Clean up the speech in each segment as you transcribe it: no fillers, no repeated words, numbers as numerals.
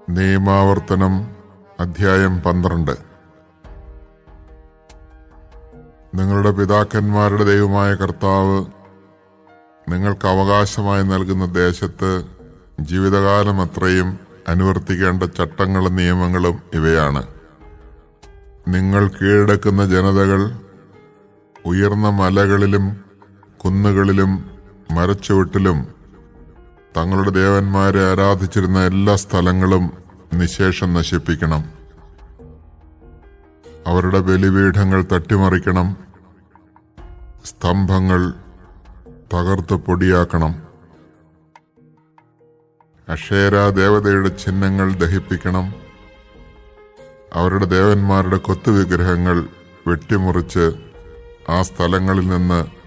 നിയമാവർത്തനം അധ്യായം 12. നിങ്ങളുടെ പിതാക്കന്മാരുടെ ദൈവമായ കർത്താവ് നിങ്ങൾക്ക് അവകാശമായി നൽകുന്ന ദേശത്ത് ജീവിതകാലം അത്രയും അനുവർത്തിക്കേണ്ട ചട്ടങ്ങളും നിയമങ്ങളും ഇവയാണ്. നിങ്ങൾ കീഴടക്കുന്ന ജനതകൾ ഉയർന്ന മലകളിലും കുന്നുകളിലും മരച്ചുവട്ടിലും തങ്ങളുടെ ദേവന്മാരെ ആരാധിച്ചിരുന്ന എല്ലാ സ്ഥലങ്ങളും നിശേഷം നശിപ്പിക്കണം. അവരുടെ ബലിപീഠങ്ങൾ തട്ടിമറിക്കണം. സ്തംഭങ്ങൾ തകർത്ത് പൊടിയാക്കണം. അക്ഷേര ദേവതയുടെ ചിഹ്നങ്ങൾ ദഹിപ്പിക്കണം. അവരുടെ ദേവന്മാരുടെ കൊത്തുവിഗ്രഹങ്ങൾ വെട്ടിമുറിച്ച് ആ സ്ഥലങ്ങളിൽ നിന്ന്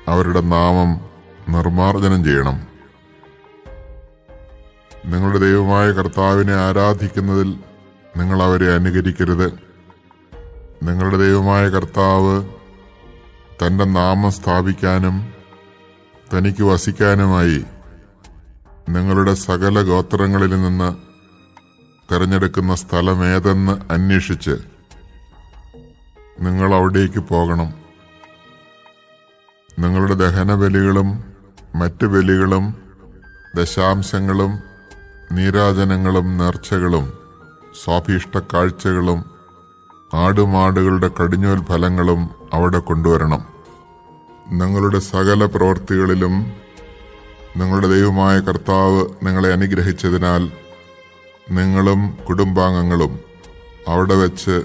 അവരുടെ നാമം നിർമ്മാർജ്ജനം ചെയ്യണം. നിങ്ങളുടെ ദൈവമായ കർത്താവിനെ ആരാധിക്കുന്നതിൽ നിങ്ങൾ അവരെ അനുകരിക്കരുത്. നിങ്ങളുടെ ദൈവമായ കർത്താവ് തന്റെ നാമം സ്ഥാപിക്കാനും തനിക്ക് വസിക്കാനുമായി നിങ്ങളുടെ സകല ഗോത്രങ്ങളിൽ നിന്ന് തിരഞ്ഞെടുക്കുന്ന സ്ഥലമേതെന്ന് അന്വേഷിച്ച് നിങ്ങൾ അവിടേക്ക് പോകണം. നിങ്ങളുടെ ദഹനബലികളും മറ്റു ബലികളും ദശാംശങ്ങളും നീരാജനങ്ങളും നേർച്ചകളും സ്വാഭീഷ്ട കാഴ്ചകളും ആടുമാടുകളുടെ കടിഞ്ഞൂൽ ഫലങ്ങളും അവിടെ കൊണ്ടുവരണം. നിങ്ങളുടെ സകല പ്രവൃത്തികളിലും നിങ്ങളുടെ ദൈവമായ കർത്താവ് നിങ്ങളെ അനുഗ്രഹിച്ചതിനാൽ നിങ്ങളും കുടുംബാംഗങ്ങളും അവിടെ വെച്ച്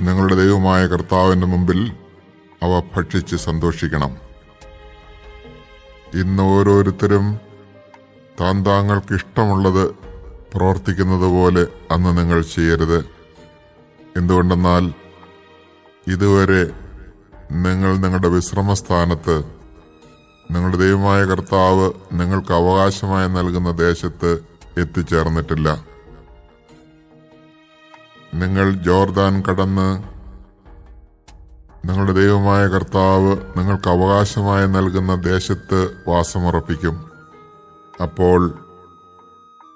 നിങ്ങളുടെ ദൈവമായ കർത്താവിന്റെ മുമ്പിൽ അവ ഭക്ഷിച്ച് സന്തോഷിക്കണം. ഇന്ന് ഓരോരുത്തരും താങ്കൾക്ക് ഇഷ്ടമുള്ളത് പ്രവർത്തിക്കുന്നത് പോലെ അന്ന് നിങ്ങൾ ചെയ്യരുത്. എന്തുകൊണ്ടെന്നാൽ ഇതുവരെ നിങ്ങൾ നിങ്ങളുടെ വിശ്രമസ്ഥാനത്ത് നിങ്ങളുടെ ദൈവമായ കർത്താവ് നിങ്ങൾക്ക് അവകാശമായി നൽകുന്ന ദേശത്ത് എത്തിച്ചേർന്നിട്ടില്ല. നിങ്ങൾ ജോർദാൻ കടന്ന് നിങ്ങളുടെ ദൈവമായ കർത്താവ് നിങ്ങൾക്ക് അവകാശമായി നൽകുന്ന ദേശത്ത് വാസമുറപ്പിക്കും. അപ്പോൾ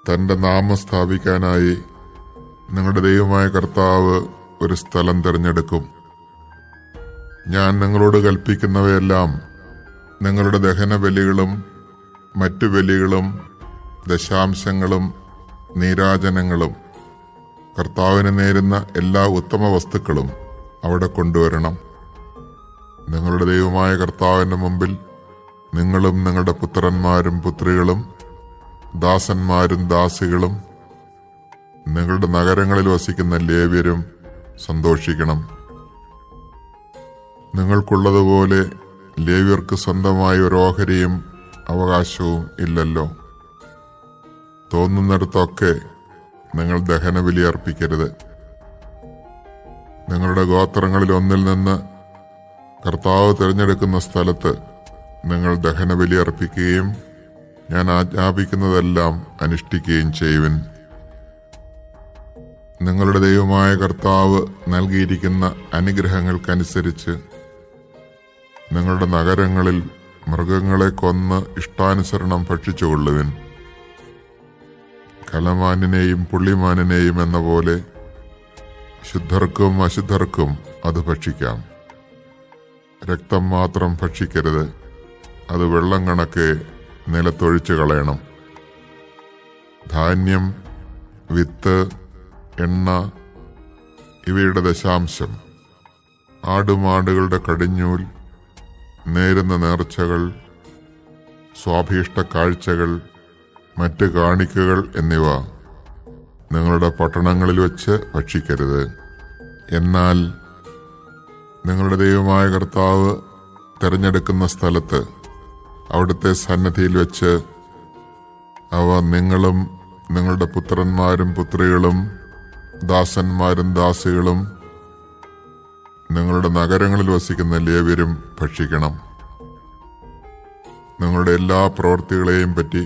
തന്റെ നാമം സ്ഥാപിക്കാനായി നിങ്ങളുടെ ദൈവമായ കർത്താവ് ഒരു സ്ഥലം തിരഞ്ഞെടുക്കും. ഞാൻ നിങ്ങളോട് കൽപ്പിക്കുന്നവയെല്ലാം നിങ്ങളുടെ ദഹനബലികളും മറ്റു ബലികളും ദശാംശങ്ങളും നീരാജനങ്ങളും കർത്താവിന് നേരുന്ന എല്ലാ ഉത്തമ വസ്തുക്കളും അവിടെ കൊണ്ടുവരണം. നിങ്ങളുടെ ദൈവമായ കർത്താവിന്റെ മുമ്പിൽ നിങ്ങളും നിങ്ങളുടെ പുത്രന്മാരും പുത്രികളും ദാസന്മാരും ദാസികളും നിങ്ങളുടെ നഗരങ്ങളിൽ വസിക്കുന്ന ലേവ്യരും സന്തോഷിക്കണം. നിങ്ങൾക്കുള്ളതുപോലെ ലേവ്യർക്ക് സ്വന്തമായി ഒരു ഓഹരിയും അവകാശവും ഇല്ലല്ലോ. തോന്നുന്നിടത്തൊക്കെ നിങ്ങൾ ദഹനബലി അർപ്പിക്കരുത്. നിങ്ങളുടെ ഗോത്രങ്ങളിൽ ഒന്നിൽ നിന്ന് കർത്താവ് തിരഞ്ഞെടുക്കുന്ന സ്ഥലത്ത് നിങ്ങൾ ദഹനബലി അർപ്പിക്കുകയും ഞാൻ ആജ്ഞാപിക്കുന്നതെല്ലാം അനുഷ്ഠിക്കുകയും ചെയ്യുവിൻ. നിങ്ങളുടെ ദൈവമായ കർത്താവ് നൽകിയിരിക്കുന്ന അനുഗ്രഹങ്ങൾക്കനുസരിച്ച് നിങ്ങളുടെ നഗരങ്ങളിൽ മൃഗങ്ങളെ കൊന്ന് ഇഷ്ടാനുസരണം ഭക്ഷിച്ചുകൊള്ളുവിൻ. കലമാനിനെയും പുള്ളിമാനിനെയും എന്ന പോലെ ശുദ്ധർക്കും അശുദ്ധർക്കും അത് ഭക്ഷിക്കാം. രക്തം മാത്രം ഭക്ഷിക്കരുത്. അത് വെള്ളം കണക്കെ നിലത്തൊഴിച്ചു കളയണം. ധാന്യം, വിത്ത്, എണ്ണ ഇവയുടെ ദശാംശം, ആടുമാടുകളുടെ കടിഞ്ഞൂൽ, നേരുന്ന നേർച്ചകൾ, സ്വാഭീഷ്ട കാഴ്ചകൾ, മറ്റ് കാണിക്കകൾ എന്നിവ നിങ്ങളുടെ പട്ടണങ്ങളിൽ വെച്ച് ഭക്ഷിക്കരുത്. എന്നാൽ നിങ്ങളുടെ ദൈവമായ കർത്താവ് തിരഞ്ഞെടുക്കുന്ന സ്ഥലത്ത് അവിടുത്തെ സന്നിധിയിൽ വെച്ച് അവ നിങ്ങളും നിങ്ങളുടെ പുത്രന്മാരും പുത്രികളും ദാസന്മാരും ദാസികളും നിങ്ങളുടെ നഗരങ്ങളിൽ വസിക്കുന്ന ലേവ്യരും ഭക്ഷിക്കണം. നിങ്ങളുടെ എല്ലാ പ്രവൃത്തികളെയും പറ്റി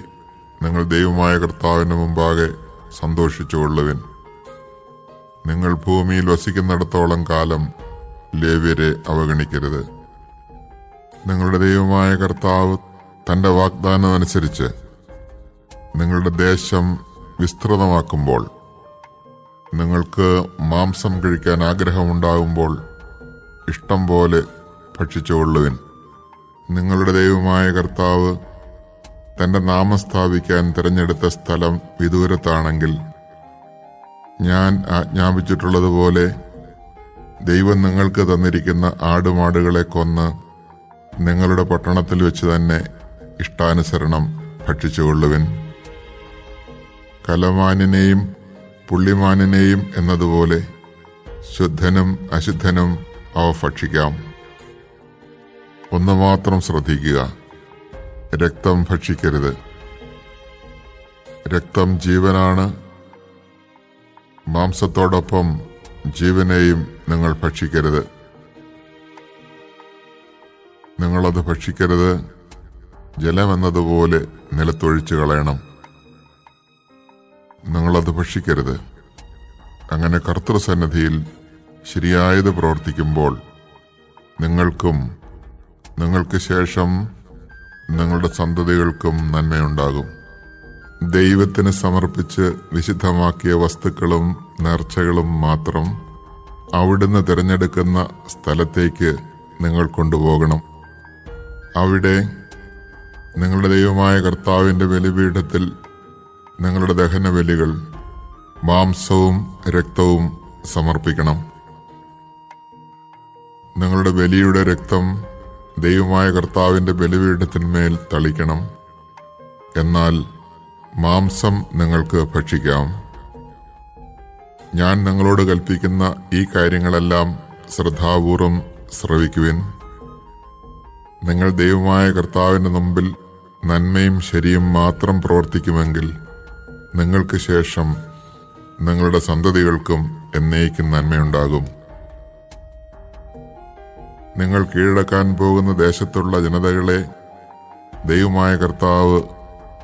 നിങ്ങൾ ദൈവമായ കർത്താവിന് മുമ്പാകെ സന്തോഷിച്ചുകൊള്ളുവിൻ. നിങ്ങൾ ഭൂമിയിൽ വസിക്കുന്നിടത്തോളം കാലം ലേവ്യരെ അവഗണിക്കരുത്. നിങ്ങളുടെ ദൈവമായ കർത്താവ് തന്റെ വാഗ്ദാനം അനുസരിച്ച് നിങ്ങളുടെ ദേശം വിസ്തൃതമാക്കുമ്പോൾ, നിങ്ങൾക്ക് മാംസം കഴിക്കാൻ ആഗ്രഹമുണ്ടാകുമ്പോൾ ഇഷ്ടം പോലെ ഭക്ഷിച്ചുകൊള്ളുവിൻ. നിങ്ങളുടെ ദൈവമായ കർത്താവ് തന്റെ നാമം സ്ഥാപിക്കാൻ തിരഞ്ഞെടുത്ത സ്ഥലം വിദൂരത്താണെങ്കിൽ, ഞാൻ ആജ്ഞാപിച്ചിട്ടുള്ളതുപോലെ ദൈവം നിങ്ങൾക്ക് തന്നിരിക്കുന്ന ആടുമാടുകളെ കൊന്ന് നിങ്ങളുടെ പട്ടണത്തിൽ വെച്ച് തന്നെ ഇഷ്ടാനുസരണം ഭക്ഷിച്ചുകൊള്ളുവിൻ. കലമാനിനെയും പുള്ളിമാനിനെയും എന്നതുപോലെ ശുദ്ധനും അശുദ്ധനും അവ ഭക്ഷിക്കാം. ഒന്ന് മാത്രം ശ്രദ്ധിക്കുക: രക്തം ഭക്ഷിക്കരുത്. രക്തം ജീവനാണ്. മാംസത്തോടൊപ്പം ജീവനെയും നിങ്ങൾ ഭക്ഷിക്കരുത്. നിങ്ങളത് ഭക്ഷിക്കരുത്. ജലമെന്നതുപോലെ നിലത്തൊഴിച്ചു കളയണം. നിങ്ങളത് ഭക്ഷിക്കരുത്. അങ്ങനെ കർത്തൃസന്നിധിയിൽ ശരിയായത് പ്രവർത്തിക്കുമ്പോൾ നിങ്ങൾക്കും നിങ്ങൾക്ക് ശേഷം നിങ്ങളുടെ സന്തതികൾക്കും നന്മയുണ്ടാകും. ദൈവത്തിന് സമർപ്പിച്ച് വിശുദ്ധമാക്കിയ വസ്തുക്കളും നേർച്ചകളും മാത്രം അവിടുന്ന് തിരഞ്ഞെടുക്കുന്ന സ്ഥലത്തേക്ക് നിങ്ങൾ കൊണ്ടുപോകണം. അവിടെ നിങ്ങളുടെ ദൈവമായ കർത്താവിന്റെ ബലിപീഠത്തിൽ നിങ്ങളുടെ ദഹനബലികൾ, മാംസവും രക്തവും സമർപ്പിക്കണം. നിങ്ങളുടെ ബലിയുടെ രക്തം ദൈവമായ കർത്താവിന്റെ ബലിപീഠത്തിന്മേൽ തളിക്കണം. എന്നാൽ മാംസം നിങ്ങൾക്ക് ഭക്ഷിക്കാം. ഞാൻ നിങ്ങളോട് കൽപ്പിക്കുന്ന ഈ കാര്യങ്ങളെല്ലാം ശ്രദ്ധാപൂർവം ശ്രവിക്കുവിൻ. നിങ്ങൾ ദൈവമായ കർത്താവിന്റെ മുമ്പിൽ നന്മയും ശരിയും മാത്രം പ്രവർത്തിക്കുമെങ്കിൽ നിങ്ങൾക്ക് ശേഷം നിങ്ങളുടെ സന്തതികൾക്കും എന്നേക്കും നന്മയുണ്ടാകും. നിങ്ങൾ കീഴടക്കാൻ പോകുന്ന ദേശത്തുള്ള ജനതകളെ ദൈവമായ കർത്താവ്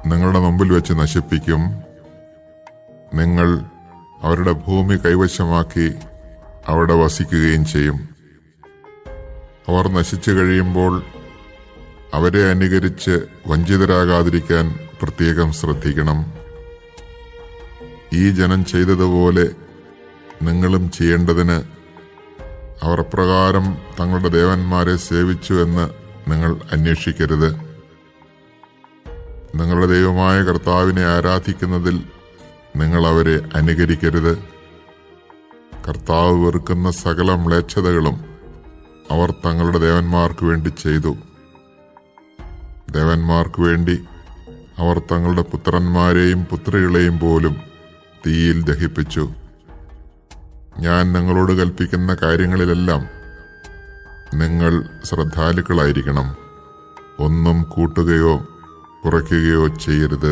നിങ്ങളുടെ മുമ്പിൽ വെച്ച് നശിപ്പിക്കും. നിങ്ങൾ അവരുടെ ഭൂമി കൈവശമാക്കി അവിടെ വസിക്കുകയും ചെയ്യും. അവർ നശിച്ചു കഴിയുമ്പോൾ അവരെ അനുകരിച്ച് വഞ്ചിതരാകാതിരിക്കാൻ പ്രത്യേകം ശ്രദ്ധിക്കണം. ഈ ജനം ചെയ്തതുപോലെ നിങ്ങളും ചെയ്യേണ്ടതിന് അവർ അപ്രകാരം തങ്ങളുടെ ദേവന്മാരെ സേവിച്ചു എന്ന് നിങ്ങൾ അന്വേഷിക്കരുത്. നിങ്ങളുടെ ദൈവമായ കർത്താവിനെ ആരാധിക്കുന്നതിൽ നിങ്ങൾ അവരെ അനുകരിക്കരുത്. കർത്താവ് വെറുക്കുന്ന സകല മ്ലേച്ഛതകളും അവർ തങ്ങളുടെ ദേവന്മാർക്ക് വേണ്ടി ചെയ്തു. ദേവന്മാർക്ക് വേണ്ടി അവർ തങ്ങളുടെ പുത്രന്മാരെയും പുത്രികളെയും പോലും തീയിൽ ദഹിപ്പിച്ചു. ഞാൻ നിങ്ങളോട് കൽപ്പിക്കുന്ന കാര്യങ്ങളിലെല്ലാം നിങ്ങൾ ശ്രദ്ധാലുക്കളായിരിക്കണം. ഒന്നും കൂട്ടുകയോ കുറയ്ക്കുകയോ ചെയ്യരുത്.